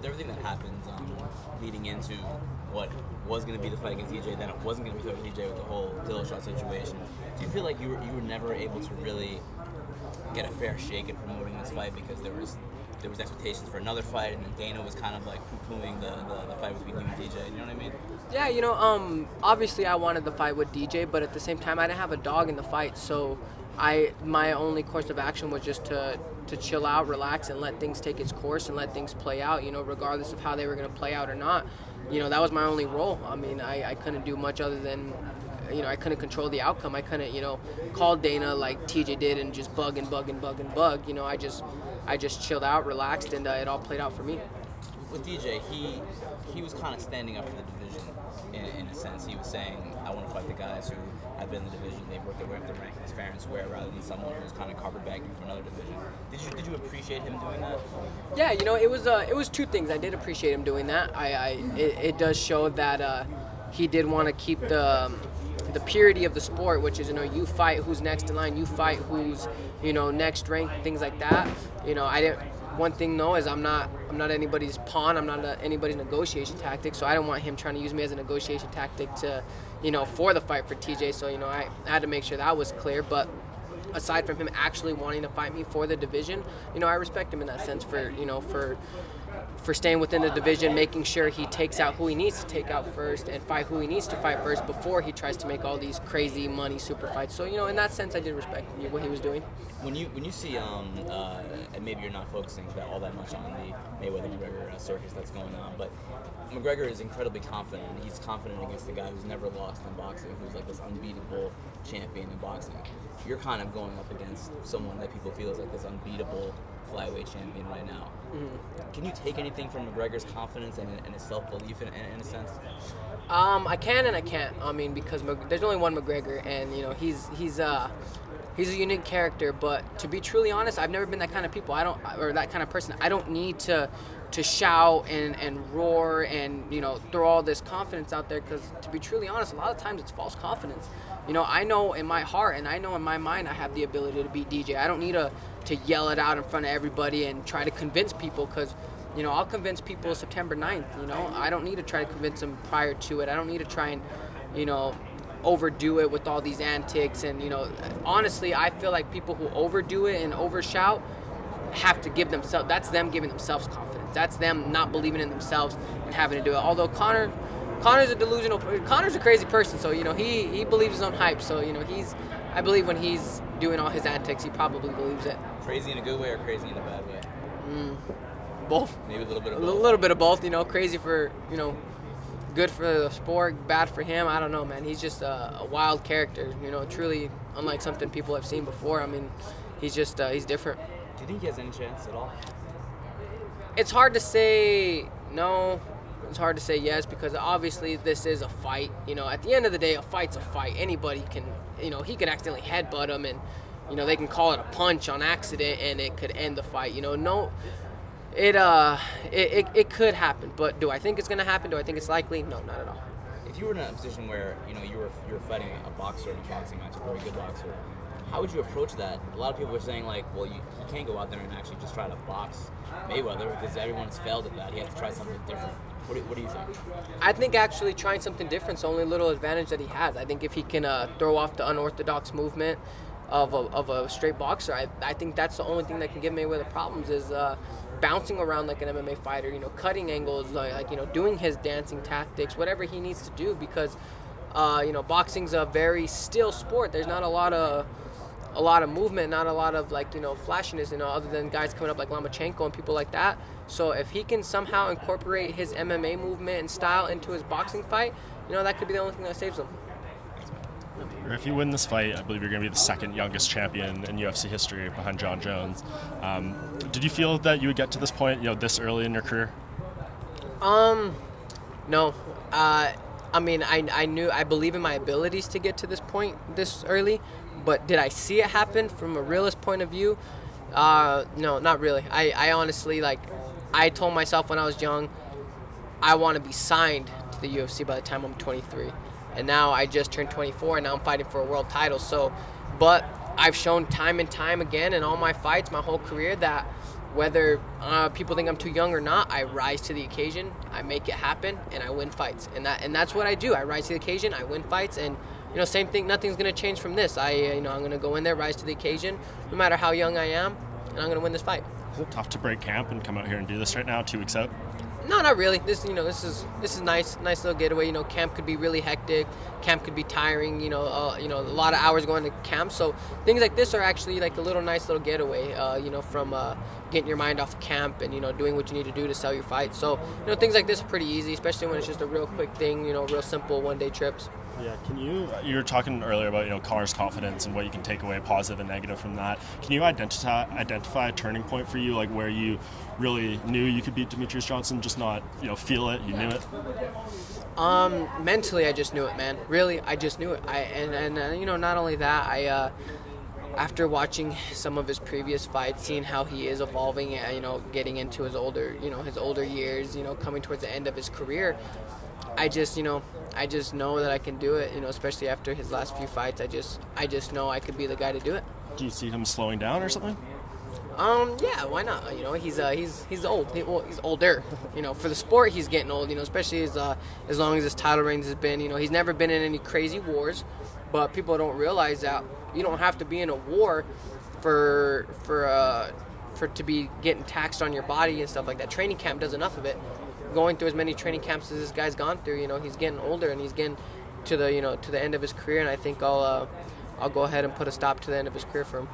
with everything that happened leading into what was going to be the fight against TJ, then it wasn't going to be the fight with TJ with the whole Dillashaw situation, do you feel like you were never able to really get a fair shake at promoting this fight because there was expectations for another fight, and then Dana was kind of like poo-pooing the fight between you and DJ, you know what I mean? Yeah, you know, obviously I wanted the fight with DJ, but at the same time I didn't have a dog in the fight, so my only course of action was just to chill out, relax, and let things take its course and let things play out, you know, regardless of how they were going to play out or not. You know, that was my only role. I mean, I couldn't do much other than, you know, I couldn't control the outcome. I couldn't, you know, call Dana like TJ did and just bug. You know, I just chilled out, relaxed, and it all played out for me. With DJ, he was kind of standing up for the division in a sense. He was saying, I want to fight the guys who have been in the division, they've worked their way up the rankings fair and square, rather than someone who's kind of carpet bagging for another division. Did you appreciate him doing that? Yeah, you know, it was two things. I did appreciate him doing that. It does show that he did want to keep the purity of the sport, which is, you know, you fight who's next in line, you fight who's, you know, next ranked, things like that. You know, one thing though is I'm not anybody's pawn. I'm not anybody's negotiation tactic. So I don't want him trying to use me as a negotiation tactic to, you know, for the fight for TJ. So, you know, I had to make sure that was clear. But aside from him actually wanting to fight me for the division, you know, I respect him in that sense for, you know, for staying within the division, making sure he takes out who he needs to take out first and fight who he needs to fight first before he tries to make all these crazy money super fights. So, you know, in that sense, I did respect what he was doing. When you see, and maybe you're not focusing all that much on the Mayweather-McGregor circus that's going on, but McGregor is incredibly confident. He's confident against the guy who's never lost in boxing, who's like this unbeatable champion in boxing. You're kind of going up against someone that people feel is like this unbeatable flyweight champion right now. Mm-hmm. Can you take anything from McGregor's confidence and his self-belief in a sense? I can and I can't. I mean, because there's only one McGregor, and you know he's a unique character. But to be truly honest, I've never been that kind of that kind of person. I don't need to shout and roar and, you know, throw all this confidence out there, because to be truly honest, a lot of times it's false confidence. You know, I know in my heart and I know in my mind I have the ability to beat DJ. I don't need to yell it out in front of everybody and try to convince people, because, you know, I'll convince people September 9th, you know. I don't need to try to convince them prior to it. I don't need to try and, you know, overdo it with all these antics. And, you know, honestly, I feel like people who overdo it and overshout have to give themselves, that's them giving themselves confidence. That's them not believing in themselves and having to do it. Although Connor's a crazy person, so, you know, he believes his own hype. So, you know, I believe when he's doing all his antics, he probably believes it. Crazy in a good way or crazy in a bad way? Both. Maybe a little bit of both. A little bit of both, you know. Crazy for, you know, good for the sport, bad for him. I don't know, man. He's just a wild character, you know, truly unlike something people have seen before. I mean, he's just, he's different. Do you think he has any chance at all? It's hard to say no. It's hard to say yes, because obviously this is a fight. You know, at the end of the day, a fight's a fight. Anybody can, you know, he could accidentally headbutt him, and, you know, they can call it a punch on accident and it could end the fight. You know, no, it could happen, but do I think it's gonna happen? Do I think it's likely? No, not at all. If you were in a position where, you know, you were fighting a boxer in a boxing match, a very good boxer, how would you approach that? A lot of people were saying, like, well, he can't go out there and actually just try to box Mayweather, because everyone has failed at that. He has to try something different. What do you think? I think actually trying something different is the only little advantage that he has. I think if he can throw off the unorthodox movement of a straight boxer, I think that's the only thing that can give Mayweather problems, is bouncing around like an MMA fighter, you know, cutting angles, like, you know, doing his dancing tactics, whatever he needs to do, because, you know, boxing's a very still sport. There's not a lot of movement, not a lot of, like, you know, flashiness, you know, other than guys coming up like Lomachenko and people like that. So if he can somehow incorporate his MMA movement and style into his boxing fight, you know, that could be the only thing that saves him. If you win this fight, I believe you're going to be the second youngest champion in UFC history behind John Jones. Did you feel that you would get to this point, you know, this early in your career? No. I mean, I believe in my abilities to get to this point this early, but did I see it happen from a realist point of view? No, not really. I honestly, like, I told myself when I was young, I want to be signed to the UFC by the time I'm 23. And now I just turned 24, and now I'm fighting for a world title. So, but I've shown time and time again in all my fights, my whole career, that whether people think I'm too young or not, I rise to the occasion, I make it happen, and I win fights. And that's what I do. I rise to the occasion, I win fights, and same thing. Nothing's gonna change from this. I'm gonna go in there, rise to the occasion, no matter how young I am, and I'm gonna win this fight. Is it tough to break camp and come out here and do this right now, 2 weeks out? No, not really. This is nice little getaway. Camp could be really hectic. Camp could be tiring. A lot of hours going to camp. So things like this are actually like a nice little getaway. From getting your mind off of camp and doing what you need to do to sell your fight. So things like this are pretty easy, especially when it's just a real quick thing. Real simple 1-day trips. Yeah, you were talking earlier about Connor's confidence and what you can take away positive and negative from that. Can you identify a turning point for you, like where you really knew you could beat Demetrious Johnson, just not feel it, you knew it? Mentally, I just knew it, man. Really, I just knew it. Not only that, after watching some of his previous fights, seeing how he is evolving, getting into his older years, coming towards the end of his career, I just know that I can do it, especially after his last few fights. I just know I could be the guy to do it. Do you see him slowing down or something? Yeah, why not? He's old. He's older. For the sport, he's getting old. Especially as long as his title reigns has been. He's never been in any crazy wars, but people don't realize that you don't have to be in a war for to be getting taxed on your body and stuff like that. Training camp does enough of it. Going through as many training camps as this guy's gone through, he's getting older and he's getting to the to the end of his career, and I think I'll go ahead and put a stop to the end of his career for him.